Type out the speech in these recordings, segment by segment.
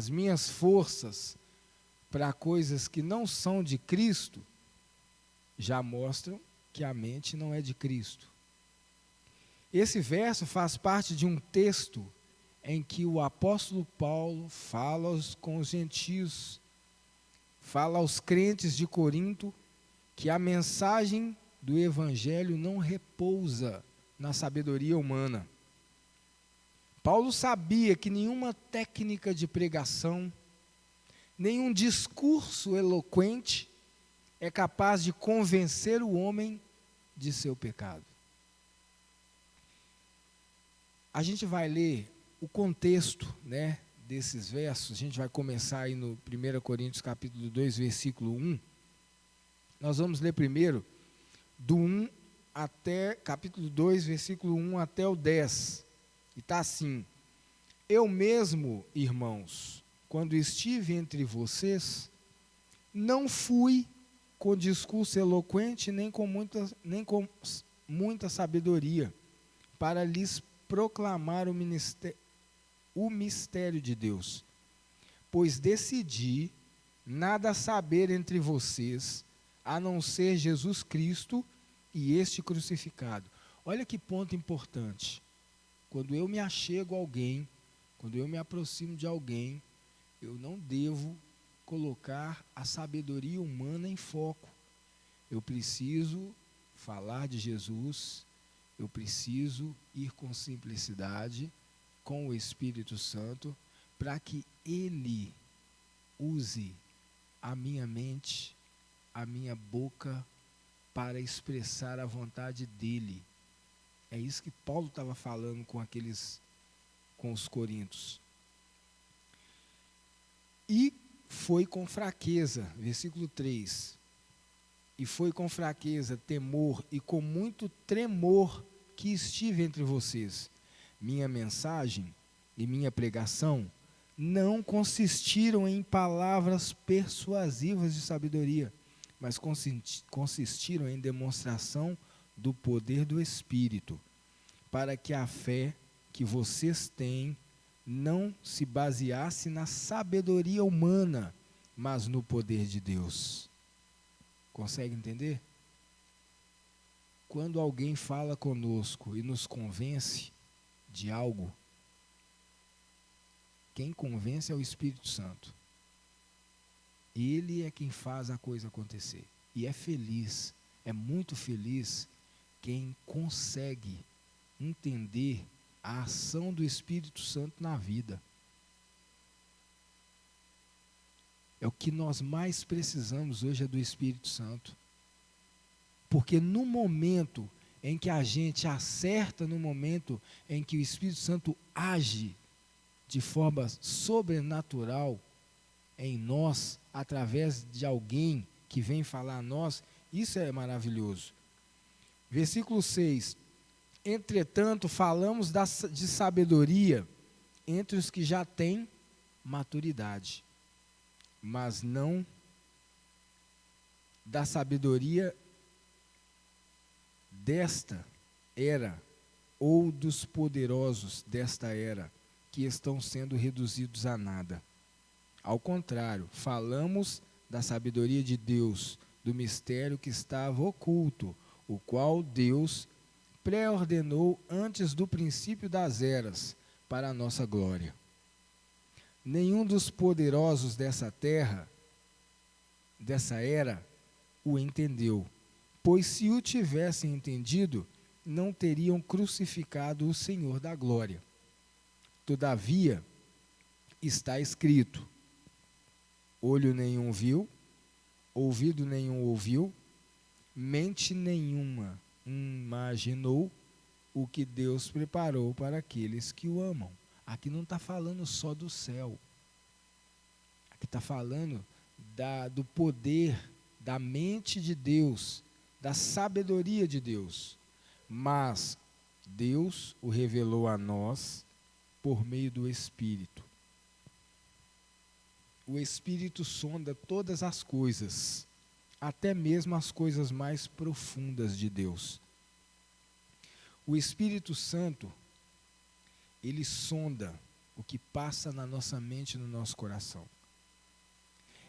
as minhas forças para coisas que não são de Cristo, já mostram que a mente não é de Cristo. Esse verso faz parte de um texto em que o apóstolo Paulo fala com os gentios, fala aos crentes de Corinto que a mensagem do evangelho não repousa na sabedoria humana. Paulo sabia que nenhuma técnica de pregação, nenhum discurso eloquente é capaz de convencer o homem de seu pecado. A gente vai ler o contexto, desses versos. A gente vai começar aí no 1 Coríntios capítulo 2, versículo 1. Nós vamos ler primeiro do 1 até, capítulo 2, versículo 1 até o 10. E está assim: eu mesmo, irmãos, quando estive entre vocês, não fui com discurso eloquente, nem com muita sabedoria, para lhes proclamar o mistério de Deus. Pois decidi nada saber entre vocês, a não ser Jesus Cristo e este crucificado. Olha que ponto importante. Quando eu me achego a alguém, quando eu me aproximo de alguém, eu não devo colocar a sabedoria humana em foco. Eu preciso falar de Jesus, eu preciso ir com simplicidade, com o Espírito Santo, para que Ele use a minha mente, a minha boca, para expressar a vontade dEle. É isso que Paulo estava falando com os coríntios. E foi com fraqueza, versículo 3. E foi com fraqueza, temor e com muito tremor que estive entre vocês. Minha mensagem e minha pregação não consistiram em palavras persuasivas de sabedoria, mas consistiram em demonstração do poder do Espírito, para que a fé que vocês têm não se baseasse na sabedoria humana, mas no poder de Deus. Consegue entender? Quando alguém fala conosco e nos convence de algo, quem convence é o Espírito Santo. Ele é quem faz a coisa acontecer. E é feliz, é muito feliz quem consegue entender a ação do Espírito Santo na vida. É o que nós mais precisamos hoje, é do Espírito Santo. Porque no momento em que a gente acerta, no momento em que o Espírito Santo age de forma sobrenatural em nós, através de alguém que vem falar a nós, isso é maravilhoso. Versículo 6. Entretanto, falamos de sabedoria entre os que já têm maturidade, mas não da sabedoria desta era ou dos poderosos desta era, que estão sendo reduzidos a nada. Ao contrário, falamos da sabedoria de Deus, do mistério que estava oculto, o qual Deus pré-ordenou antes do princípio das eras, para a nossa glória. Nenhum dos poderosos dessa terra, dessa era, o entendeu, pois se o tivessem entendido, não teriam crucificado o Senhor da glória. Todavia, está escrito: olho nenhum viu, ouvido nenhum ouviu, mente nenhuma imaginou o que Deus preparou para aqueles que o amam. Aqui não está falando só do céu. Aqui está falando do poder, da mente de Deus, da sabedoria de Deus. Mas Deus o revelou a nós por meio do Espírito. O Espírito sonda todas as coisas, até mesmo as coisas mais profundas de Deus. O Espírito Santo, ele sonda o que passa na nossa mente e no nosso coração.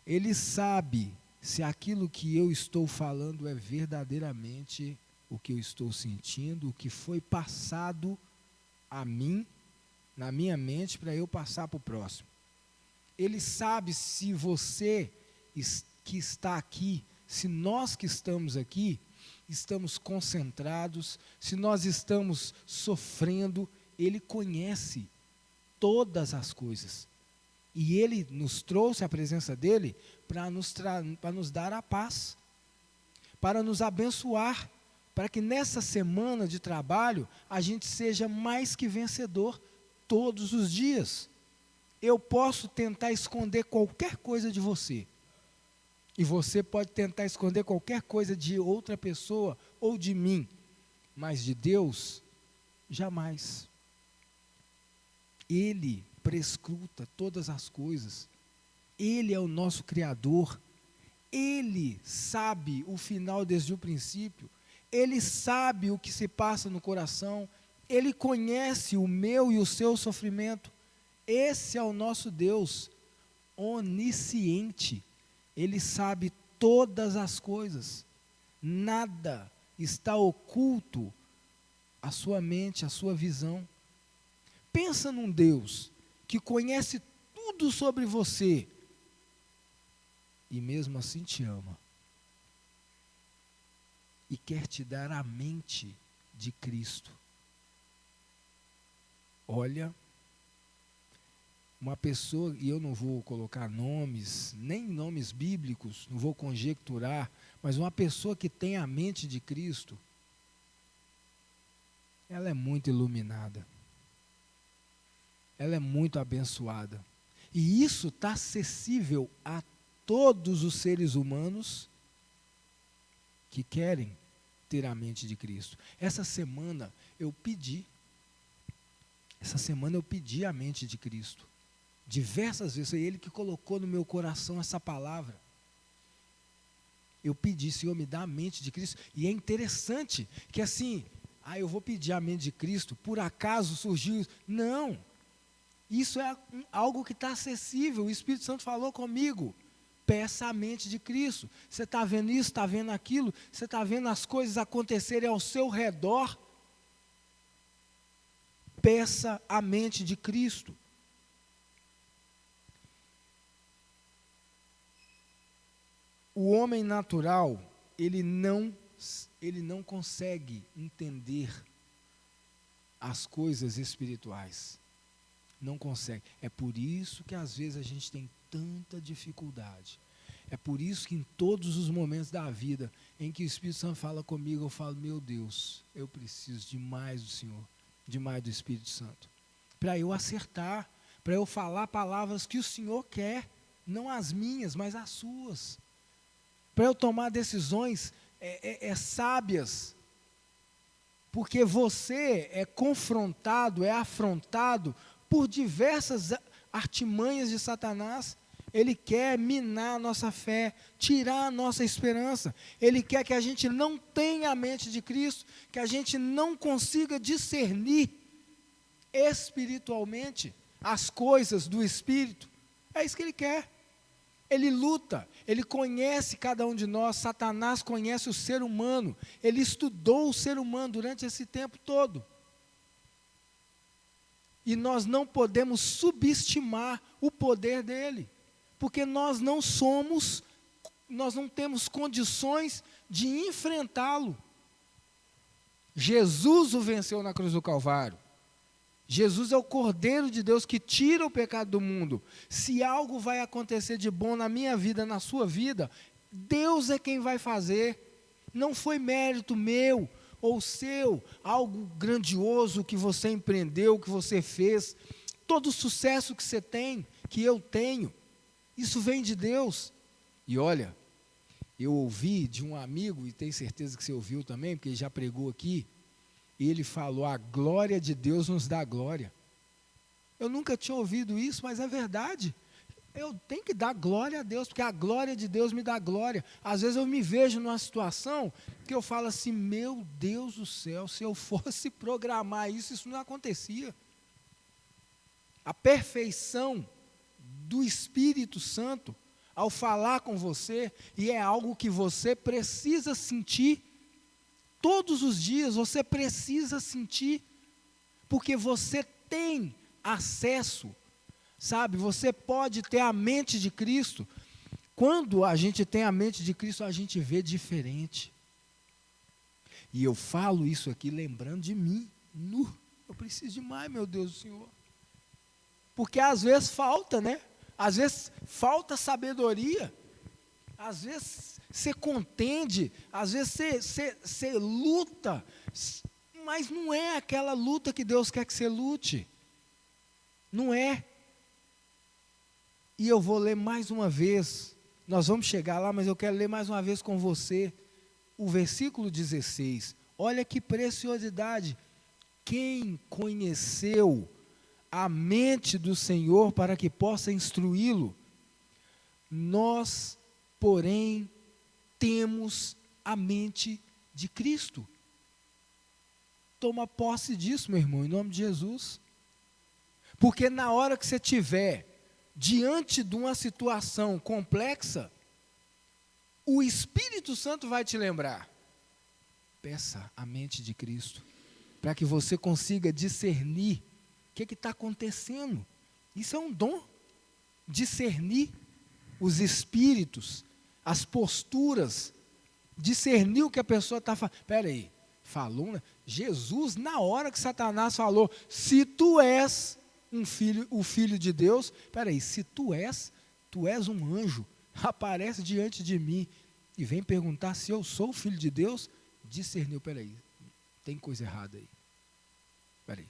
Ele sabe se aquilo que eu estou falando é verdadeiramente o que eu estou sentindo, o que foi passado a mim, na minha mente, para eu passar para o próximo. Ele sabe se você que está aqui, se nós que estamos aqui, estamos concentrados, se nós estamos sofrendo. Ele conhece todas as coisas. E Ele nos trouxe a presença dEle para nos dar a paz, para nos abençoar, para que nessa semana de trabalho a gente seja mais que vencedor todos os dias. Eu posso tentar esconder qualquer coisa de você, e você pode tentar esconder qualquer coisa de outra pessoa ou de mim, mas de Deus, jamais. Ele prescruta todas as coisas, Ele é o nosso Criador, Ele sabe o final desde o princípio, Ele sabe o que se passa no coração, Ele conhece o meu e o seu sofrimento. Esse é o nosso Deus, onisciente. Ele sabe todas as coisas, nada está oculto à sua mente, à sua visão. Pensa num Deus que conhece tudo sobre você e mesmo assim te ama e quer te dar a mente de Cristo. Olha, uma pessoa, e eu não vou colocar nomes, nem nomes bíblicos, não vou conjecturar, mas uma pessoa que tem a mente de Cristo, ela é muito iluminada, ela é muito abençoada, e isso está acessível a todos os seres humanos que querem ter a mente de Cristo. Essa semana eu pedi a mente de Cristo. Diversas vezes, foi Ele que colocou no meu coração essa palavra. Eu pedi, Senhor, me dá a mente de Cristo. E é interessante que assim, eu vou pedir a mente de Cristo, por acaso surgiu isso. Não, isso é algo que está acessível. O Espírito Santo falou comigo. Peça a mente de Cristo. Você está vendo isso, está vendo aquilo, você está vendo as coisas acontecerem ao seu redor. Peça a mente de Cristo. O homem natural, ele não consegue entender as coisas espirituais. Não consegue. É por isso que às vezes a gente tem tanta dificuldade. É por isso que em todos os momentos da vida em que o Espírito Santo fala comigo, eu falo, meu Deus, eu preciso de mais do Senhor, de mais do Espírito Santo. Para eu acertar, para eu falar palavras que o Senhor quer, não as minhas, mas as suas. Para eu tomar decisões sábias, porque você é confrontado, é afrontado por diversas artimanhas de Satanás. Ele quer minar a nossa fé, tirar a nossa esperança. Ele quer que a gente não tenha a mente de Cristo, que a gente não consiga discernir espiritualmente as coisas do Espírito. É isso que ele quer. Ele luta, ele conhece cada um de nós. Satanás conhece o ser humano, ele estudou o ser humano durante esse tempo todo. E nós não podemos subestimar o poder dele, porque nós não temos condições de enfrentá-lo. Jesus o venceu na cruz do Calvário. Jesus é o Cordeiro de Deus que tira o pecado do mundo. Se algo vai acontecer de bom na minha vida, na sua vida, Deus é quem vai fazer. Não foi mérito meu ou seu, algo grandioso que você empreendeu, que você fez. Todo o sucesso que você tem, que eu tenho, isso vem de Deus. E olha, eu ouvi de um amigo, e tenho certeza que você ouviu também, porque ele já pregou aqui, ele falou, a glória de Deus nos dá glória. Eu nunca tinha ouvido isso, mas é verdade. Eu tenho que dar glória a Deus, porque a glória de Deus me dá glória. Às vezes eu me vejo numa situação que eu falo assim, meu Deus do céu, se eu fosse programar isso, isso não acontecia. a perfeição do Espírito Santo ao falar com você, e é algo que você precisa sentir todos os dias, você precisa sentir, porque você tem acesso, sabe? Você pode ter a mente de Cristo. Quando a gente tem a mente de Cristo, a gente vê diferente. E eu falo isso aqui lembrando de mim. Eu preciso demais, meu Deus do Senhor. Porque às vezes falta, né? Às vezes falta sabedoria. Às vezes você contende, às vezes você luta, mas não é aquela luta que Deus quer que você lute. Não é. E eu vou ler mais uma vez, nós vamos chegar lá, mas eu quero ler mais uma vez com você o versículo 16. Olha que preciosidade. Quem conheceu a mente do Senhor para que possa instruí-lo? Nós, porém, temos a mente de Cristo. Toma posse disso, meu irmão, em nome de Jesus. Porque na hora que você estiver diante de uma situação complexa, o Espírito Santo vai te lembrar. Peça a mente de Cristo, para que você consiga discernir o que está acontecendo. Isso é um dom, discernir os espíritos, as posturas, discernir o que a pessoa está falando. Espera aí, falou, né? Jesus, na hora que Satanás falou, se tu és o filho de Deus, espera aí, se tu és um anjo, aparece diante de mim e vem perguntar se eu sou o filho de Deus, discerniu, espera aí, tem coisa errada aí. Espera aí,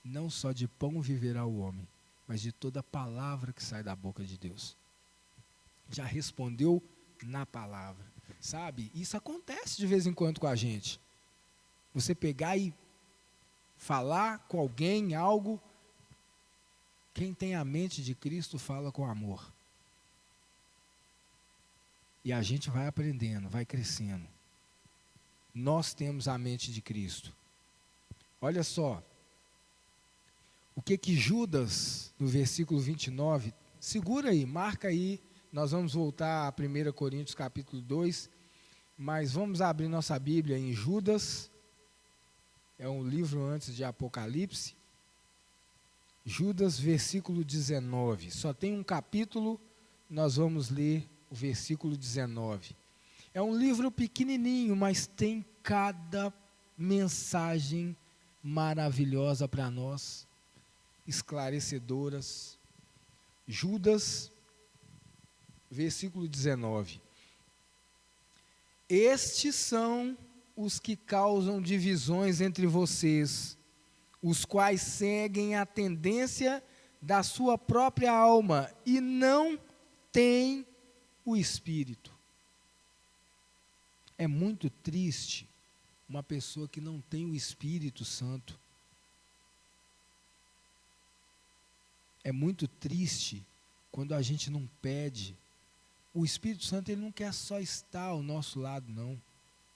não só de pão viverá o homem, mas de toda palavra que sai da boca de Deus. Já respondeu na palavra, sabe? Isso acontece de vez em quando com a gente. Você pegar e falar com alguém algo, quem tem a mente de Cristo fala com amor. E a gente vai aprendendo, vai crescendo. Nós temos a mente de Cristo. Olha só, o que Judas, no versículo 29, segura aí, marca aí, nós vamos voltar a 1 Coríntios capítulo 2, mas vamos abrir nossa Bíblia em Judas, é um livro antes de Apocalipse. Judas, versículo 19, só tem um capítulo, nós vamos ler o versículo 19. É um livro pequenininho, mas tem cada mensagem maravilhosa para nós, esclarecedoras. Judas, versículo 19. Estes são os que causam divisões entre vocês, os quais seguem a tendência da sua própria alma e não têm o Espírito. É muito triste uma pessoa que não tem o Espírito Santo. É muito triste quando a gente não pede. O Espírito Santo, ele não quer só estar ao nosso lado, não.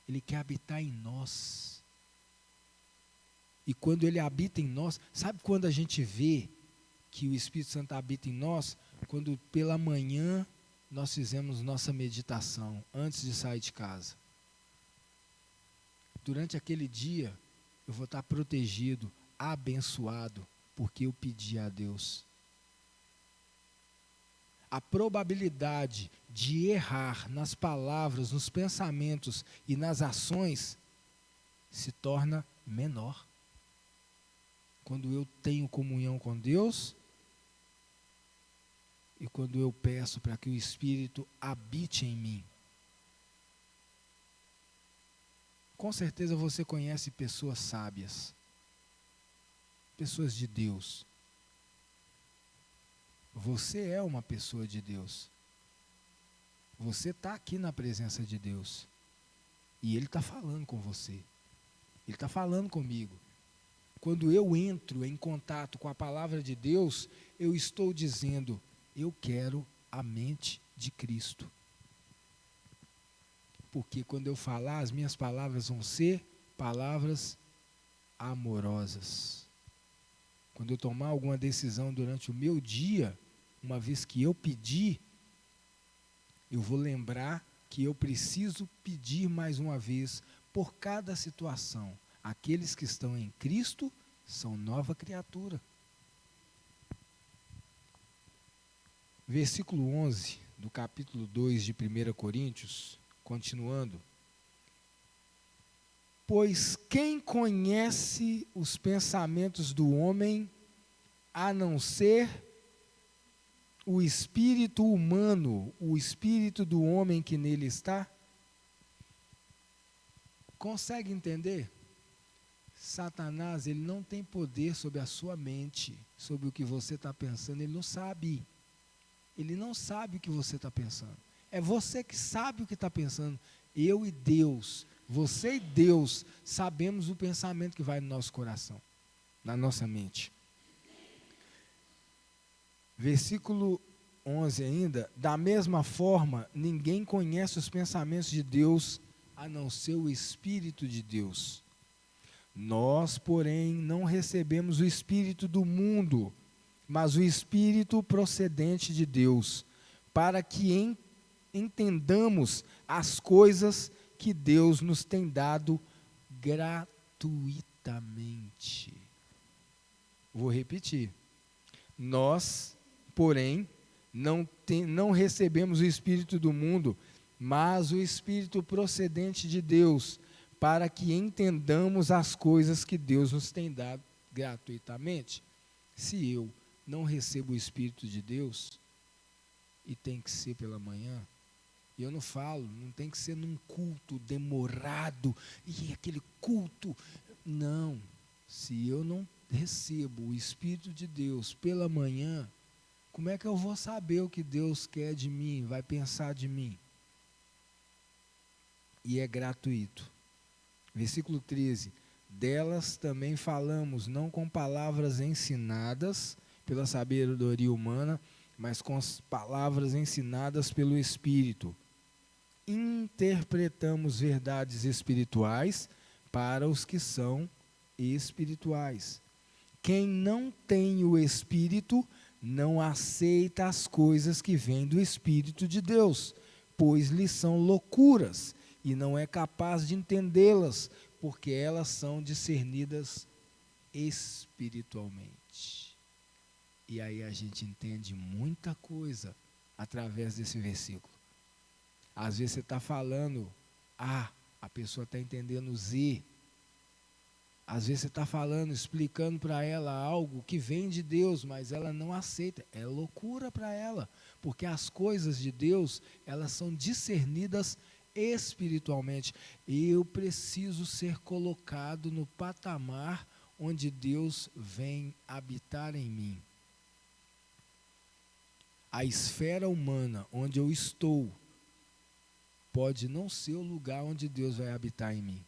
Ele quer habitar em nós. E quando ele habita em nós, sabe quando a gente vê que o Espírito Santo habita em nós? Quando pela manhã nós fizemos nossa meditação, antes de sair de casa. Durante aquele dia, eu vou estar protegido, abençoado, porque eu pedi a Deus. A probabilidade de errar nas palavras, nos pensamentos e nas ações se torna menor. Quando eu tenho comunhão com Deus e quando eu peço para que o Espírito habite em mim. Com certeza você conhece pessoas sábias, pessoas de Deus. Você é uma pessoa de Deus. Você está aqui na presença de Deus. E Ele está falando com você. Ele está falando comigo. Quando eu entro em contato com a palavra de Deus, eu estou dizendo, eu quero a mente de Cristo. Porque quando eu falar, as minhas palavras vão ser palavras amorosas. quando eu tomar alguma decisão durante o meu dia, uma vez que eu pedir, eu vou lembrar que eu preciso pedir mais uma vez por cada situação. Aqueles que estão em Cristo são nova criatura. Versículo 11 do capítulo 2 de 1 Coríntios, continuando. Pois quem conhece os pensamentos do homem, a não ser o espírito humano, o espírito do homem que nele está? Consegue entender? Satanás, ele não tem poder sobre a sua mente, sobre o que você está pensando, ele não sabe. Ele não sabe o que você está pensando. É você que sabe o que está pensando. Eu e Deus, você e Deus, sabemos o pensamento que vai no nosso coração, na nossa mente. Versículo 11 ainda. Da mesma forma, ninguém conhece os pensamentos de Deus, a não ser o Espírito de Deus. Nós, porém, não recebemos o Espírito do mundo, mas o Espírito procedente de Deus, para que entendamos as coisas que Deus nos tem dado gratuitamente. Vou repetir. Nós, porém, não recebemos o Espírito do mundo, mas o Espírito procedente de Deus, para que entendamos as coisas que Deus nos tem dado gratuitamente. Se eu não recebo o Espírito de Deus, e tem que ser pela manhã, e eu não falo, não tem que ser num culto demorado, e aquele culto, não. Se eu não recebo o Espírito de Deus pela manhã, como é que eu vou saber o que Deus quer de mim, vai pensar de mim? E é gratuito. Versículo 13. Delas também falamos, não com palavras ensinadas pela sabedoria humana, mas com as palavras ensinadas pelo Espírito. Interpretamos verdades espirituais para os que são espirituais. Quem não tem o Espírito não aceita as coisas que vêm do Espírito de Deus, pois lhe são loucuras e não é capaz de entendê-las, porque elas são discernidas espiritualmente. E aí a gente entende muita coisa através desse versículo. Às vezes você está falando A, a pessoa está entendendo Z. Às vezes você está falando, explicando para ela algo que vem de Deus, mas ela não aceita. É loucura para ela, porque as coisas de Deus, elas são discernidas espiritualmente. Eu preciso ser colocado no patamar onde Deus vem habitar em mim. A esfera humana onde eu estou pode não ser o lugar onde Deus vai habitar em mim.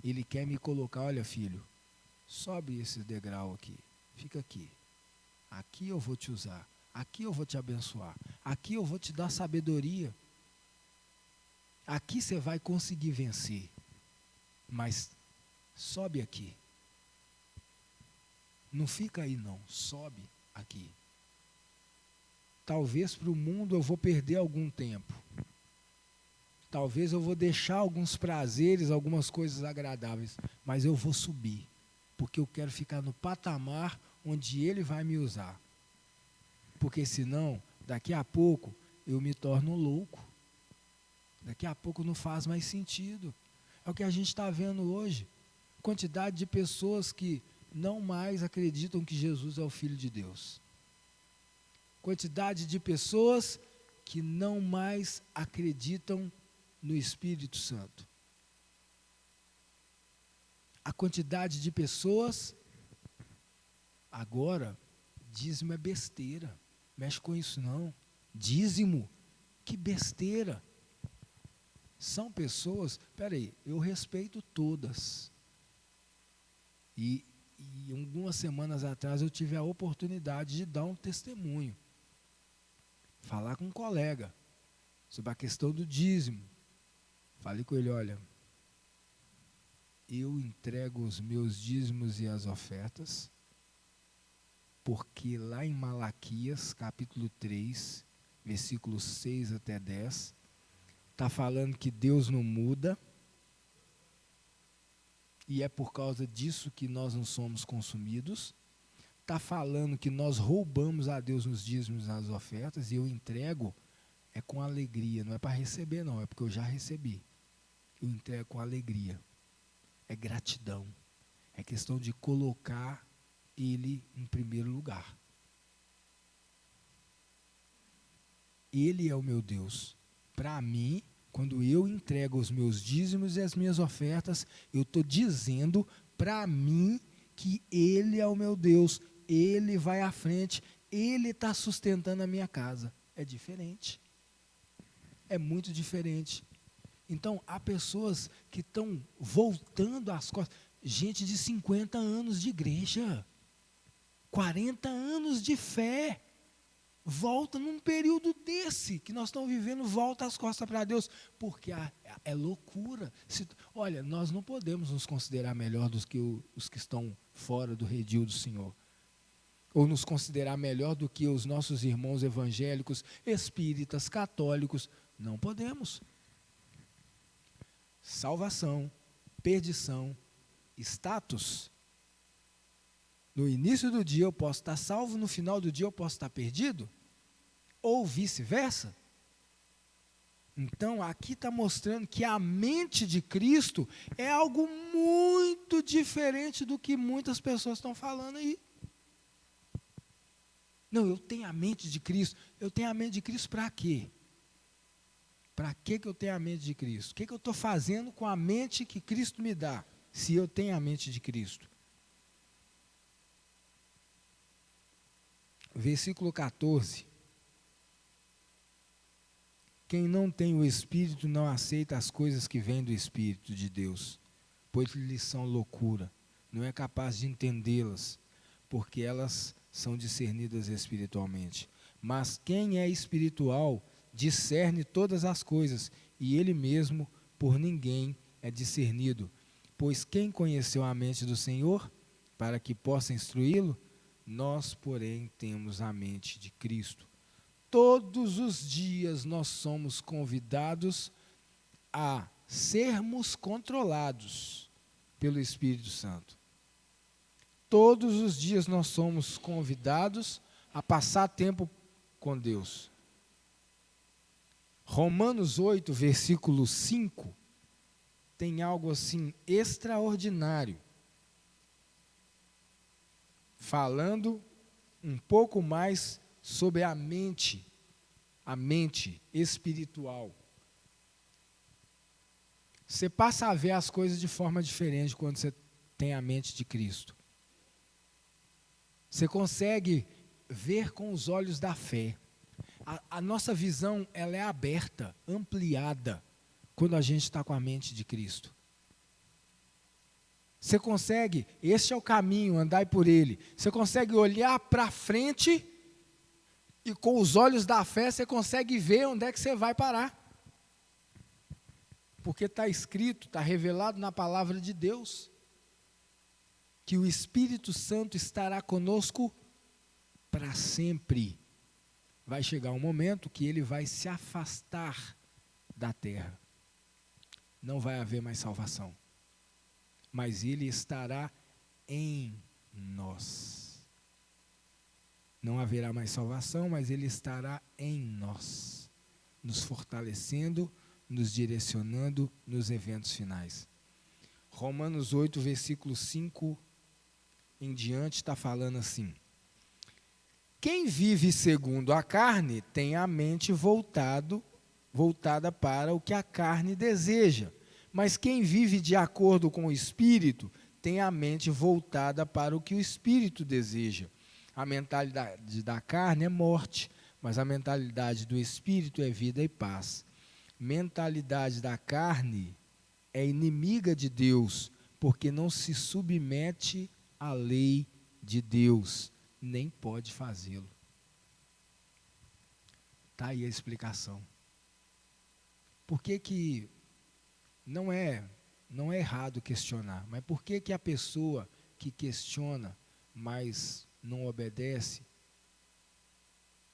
Ele quer me colocar, olha filho, sobe esse degrau aqui, fica aqui. Aqui eu vou te usar, aqui eu vou te abençoar, aqui eu vou te dar sabedoria. Aqui você vai conseguir vencer, mas sobe aqui. Não fica aí não, sobe aqui. Talvez para o mundo eu vou perder algum tempo. Talvez eu vou deixar alguns prazeres, algumas coisas agradáveis, mas eu vou subir, porque eu quero ficar no patamar onde Ele vai me usar. Porque senão, daqui a pouco, eu me torno louco. Daqui a pouco não faz mais sentido. É o que a gente está vendo hoje. Quantidade de pessoas que não mais acreditam que Jesus é o Filho de Deus. Quantidade de pessoas que não mais acreditam no Espírito Santo. A quantidade de pessoas, agora, dízimo é besteira. Mexe com isso não. Dízimo, que besteira. São pessoas, peraí, eu respeito todas. E algumas semanas atrás eu tive a oportunidade de dar um testemunho. Falar com um colega sobre a questão do dízimo. Falei com ele, olha, eu entrego os meus dízimos e as ofertas Porque lá em Malaquias, capítulo 3, versículos 6 até 10, está falando que Deus não muda, e é por causa disso que nós não somos consumidos. Está falando que nós roubamos a Deus nos dízimos e nas ofertas, e eu entrego com alegria, não é para receber não, é porque eu já recebi. Eu entrego com alegria, é gratidão, é questão de colocar Ele em primeiro lugar. Ele é o meu Deus. Para mim, quando eu entrego os meus dízimos e as minhas ofertas, eu estou dizendo para mim que Ele é o meu Deus, Ele vai à frente, Ele está sustentando a minha casa. É diferente. É muito diferente. Então, há pessoas que estão voltando às costas. Gente de 50 anos de igreja, 40 anos de fé, volta num período desse que nós estamos vivendo, volta as costas para Deus, porque é loucura. Olha, nós não podemos nos considerar melhor do que os que estão fora do redil do Senhor, ou nos considerar melhor do que os nossos irmãos evangélicos, espíritas, católicos. Não podemos. Salvação, perdição, status. No início do dia eu posso estar salvo, no final do dia eu posso estar perdido, ou vice-versa. Então aqui está mostrando que a mente de Cristo é algo muito diferente do que muitas pessoas estão falando aí. Não, eu tenho a mente de Cristo. Eu tenho a mente de Cristo para quê? Para que eu tenho a mente de Cristo? O que eu estou fazendo com a mente que Cristo me dá, se eu tenho a mente de Cristo? Versículo 14. Quem não tem o Espírito não aceita as coisas que vêm do Espírito de Deus, pois lhes são loucura, não é capaz de entendê-las, porque elas são discernidas espiritualmente. Mas quem é espiritual discerne todas as coisas, e ele mesmo por ninguém é discernido. Pois quem conheceu a mente do Senhor, para que possa instruí-lo? Nós, porém, temos a mente de Cristo. Todos os dias nós somos convidados a sermos controlados pelo Espírito Santo. Todos os dias nós somos convidados a passar tempo com Deus. Romanos 8, versículo 5, tem algo assim extraordinário, falando um pouco mais sobre a mente espiritual. Você passa a ver as coisas de forma diferente quando você tem a mente de Cristo. Você consegue ver com os olhos da fé. A nossa visão ela é aberta, ampliada, quando a gente está com a mente de Cristo. Você consegue, este é o caminho, andai por ele. Você consegue olhar para frente e com os olhos da fé você consegue ver onde é que você vai parar. Porque está escrito, está revelado na palavra de Deus, que o Espírito Santo estará conosco para sempre. Vai chegar um momento que ele vai se afastar da terra. Não vai haver mais salvação. Mas ele estará em nós. Não haverá mais salvação, mas ele estará em nós, nos fortalecendo, nos direcionando nos eventos finais. Romanos 8, versículo 5 em diante, está falando assim: quem vive segundo a carne tem a mente voltada para o que a carne deseja, mas quem vive de acordo com o Espírito tem a mente voltada para o que o Espírito deseja. A mentalidade da carne é morte, mas a mentalidade do Espírito é vida e paz. Mentalidade da carne é inimiga de Deus, porque não se submete à lei de Deus, nem pode fazê-lo. Está aí a explicação. Por que não é errado questionar, mas por que a pessoa que questiona mais não obedece,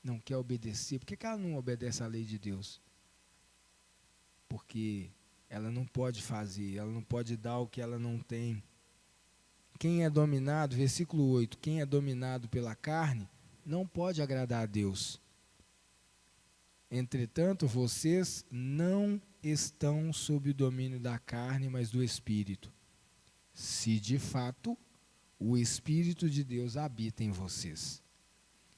não quer obedecer, por que ela não obedece à lei de Deus? Porque ela não pode fazer, ela não pode dar o que ela não tem. Quem é dominado, versículo 8, quem é dominado pela carne, não pode agradar a Deus. Entretanto, vocês não estão sob o domínio da carne, mas do Espírito. Se de fato o Espírito de Deus habita em vocês.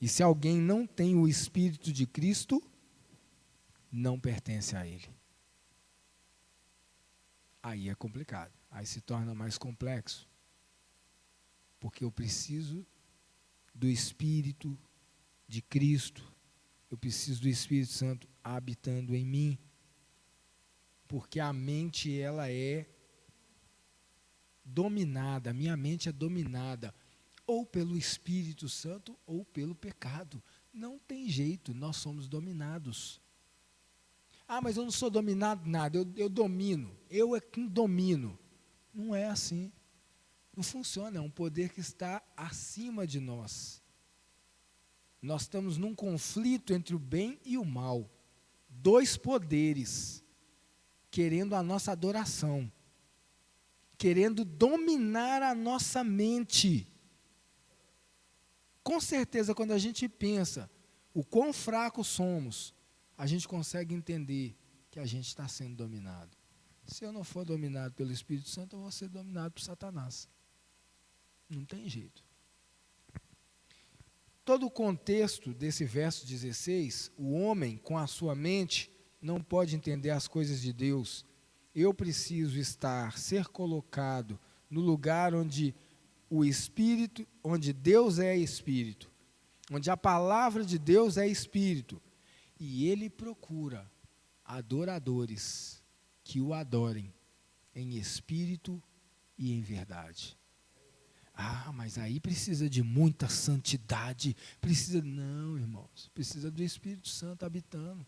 E se alguém não tem o Espírito de Cristo, não pertence a Ele. Aí é complicado, aí se torna mais complexo. Porque eu preciso do Espírito de Cristo, eu preciso do Espírito Santo habitando em mim. Porque a mente, ela é dominada, a minha mente é dominada ou pelo Espírito Santo ou pelo pecado. Não tem jeito, nós somos dominados. Ah, mas eu não sou dominado nada, eu domino, eu é quem domino. Não é assim. Não funciona, é um poder que está acima de nós. Nós estamos num conflito entre o bem e o mal. Dois poderes querendo a nossa adoração, querendo dominar a nossa mente. Com certeza, quando a gente pensa o quão fracos somos, a gente consegue entender que a gente está sendo dominado. Se eu não for dominado pelo Espírito Santo, eu vou ser dominado por Satanás. Não tem jeito. Todo o contexto desse verso 16, o homem com a sua mente não pode entender as coisas de Deus. Eu preciso ser colocado no lugar onde o Espírito, onde Deus é Espírito, onde a palavra de Deus é Espírito. E Ele procura adoradores que o adorem em espírito e em verdade. Ah, mas aí precisa de muita santidade. Não, irmãos, precisa do Espírito Santo habitando.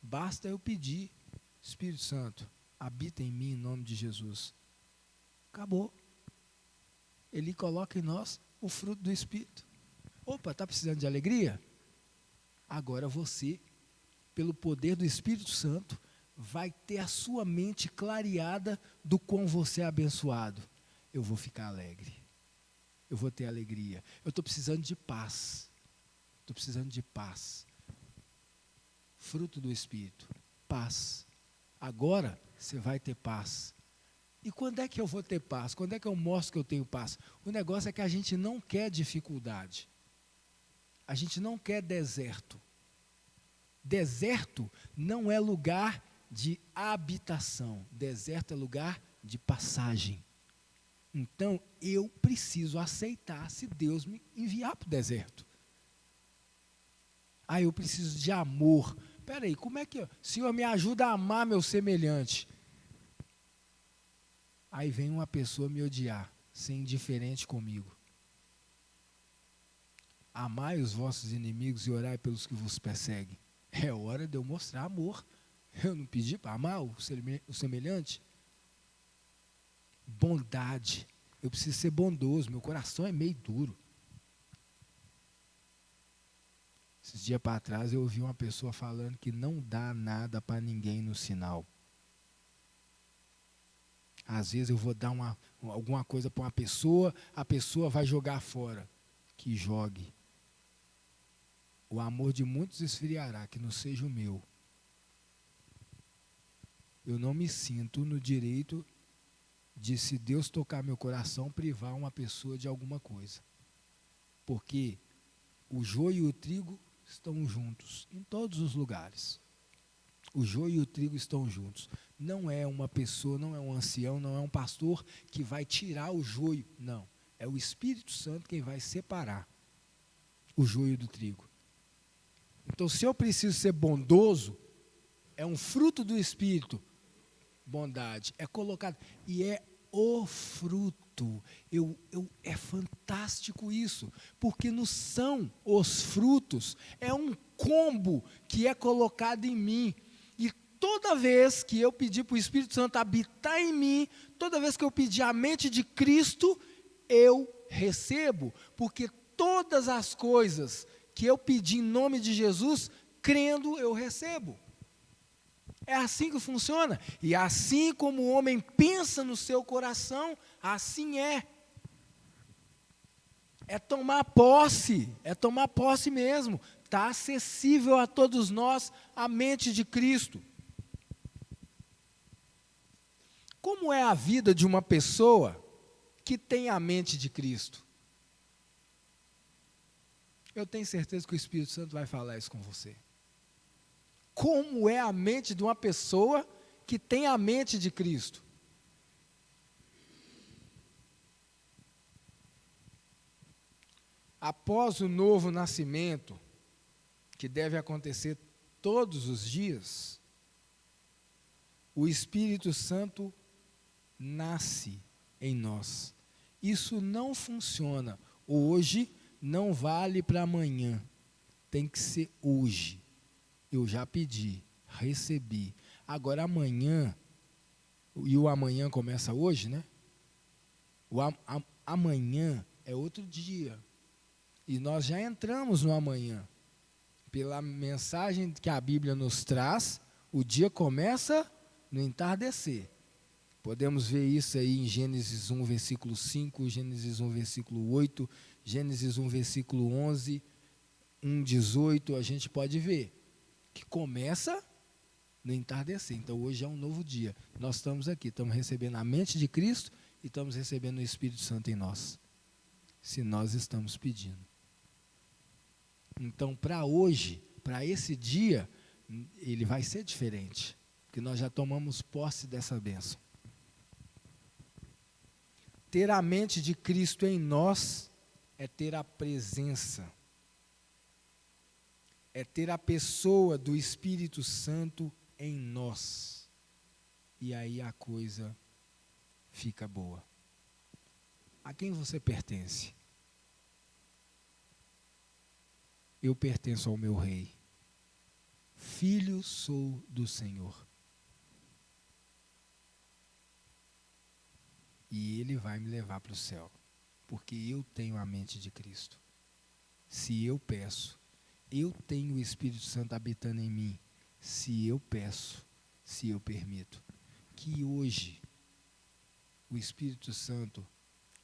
Basta eu pedir, Espírito Santo, habita em mim em nome de Jesus. Acabou. Ele coloca em nós o fruto do Espírito. Opa, está precisando de alegria? Agora você, pelo poder do Espírito Santo, vai ter a sua mente clareada do quão você é abençoado. Eu vou ficar alegre. Eu vou ter alegria. Eu estou precisando de paz. Estou precisando de paz. Fruto do Espírito. Paz. Agora você vai ter paz. E quando é que eu vou ter paz? Quando é que eu mostro que eu tenho paz? O negócio é que a gente não quer dificuldade. A gente não quer deserto. Deserto não é lugar de habitação. Deserto é lugar de passagem. Então, eu preciso aceitar se Deus me enviar para o deserto. Ah, eu preciso de amor. Espera aí, como é que... Senhor, me ajuda a amar meu semelhante. Aí vem uma pessoa me odiar, ser indiferente comigo. Amai os vossos inimigos e orai pelos que vos perseguem. É hora de eu mostrar amor. Eu não pedi para amar o semelhante. Bondade. Eu preciso ser bondoso, meu coração é meio duro. Esses dias para trás eu ouvi uma pessoa falando que não dá nada para ninguém no sinal. Às vezes eu vou dar alguma coisa para uma pessoa, a pessoa vai jogar fora. Que jogue. O amor de muitos esfriará, que não seja o meu. Eu não me sinto no direito de, se Deus tocar meu coração, privar uma pessoa de alguma coisa. Porque o joio e o trigo estão juntos, em todos os lugares. O joio e o trigo estão juntos. Não é uma pessoa, não é um ancião, não é um pastor que vai tirar o joio. Não, é o Espírito Santo quem vai separar o joio do trigo. Então, se eu preciso ser bondoso, é um fruto do Espírito. Bondade é colocado, e é o fruto. É fantástico isso, porque não são os frutos, é um combo que é colocado em mim. E toda vez que eu pedir para o Espírito Santo habitar em mim, toda vez que eu pedir a mente de Cristo, eu recebo, porque todas as coisas que eu pedi em nome de Jesus, crendo eu recebo. É assim que funciona. E assim como o homem pensa no seu coração, assim é. É tomar posse mesmo. Está acessível a todos nós a mente de Cristo. Como é a vida de uma pessoa que tem a mente de Cristo? Eu tenho certeza que o Espírito Santo vai falar isso com você. Como é a mente de uma pessoa que tem a mente de Cristo? Após o novo nascimento, que deve acontecer todos os dias, o Espírito Santo nasce em nós. Isso não funciona hoje, não vale para amanhã. Tem que ser hoje. Eu já pedi, recebi. Agora amanhã, e o amanhã começa hoje, né? Amanhã é outro dia. E nós já entramos no amanhã. Pela mensagem que a Bíblia nos traz, o dia começa no entardecer. Podemos ver isso aí em Gênesis 1, versículo 5, Gênesis 1, versículo 8, Gênesis 1, versículo 11, 1:18, a gente pode ver que começa no entardecer. Então, hoje é um novo dia. Nós estamos aqui, estamos recebendo a mente de Cristo e estamos recebendo o Espírito Santo em nós, se nós estamos pedindo. Então, para hoje, para esse dia, ele vai ser diferente, porque nós já tomamos posse dessa bênção. Ter a mente de Cristo em nós é ter a presença, é ter a pessoa do Espírito Santo em nós. E aí a coisa fica boa. A quem você pertence? Eu pertenço ao meu Rei. Filho sou do Senhor. E Ele vai me levar para o céu, porque eu tenho a mente de Cristo. Se eu peço, eu tenho o Espírito Santo habitando em mim. Se eu peço, se eu permito. Que hoje, o Espírito Santo,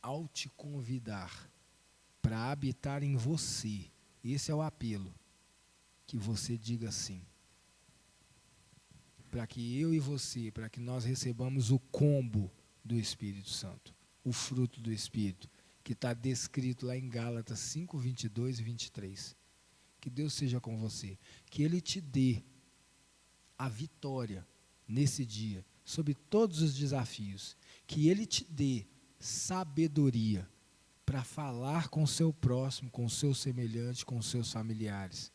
ao te convidar para habitar em você, esse é o apelo, que você diga sim. Para que eu e você, para que nós recebamos o combo do Espírito Santo, o fruto do Espírito, que está descrito lá em Gálatas 5, 22 e 23. Que Deus seja com você, que Ele te dê a vitória nesse dia, sobre todos os desafios, que Ele te dê sabedoria para falar com o seu próximo, com o seu semelhante, com os seus familiares.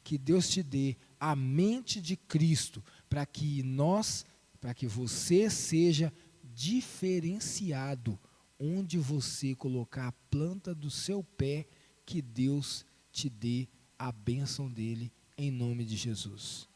Que Deus te dê a mente de Cristo, para que você seja diferenciado onde você colocar a planta do seu pé, que Deus te dê a bênção dele em nome de Jesus.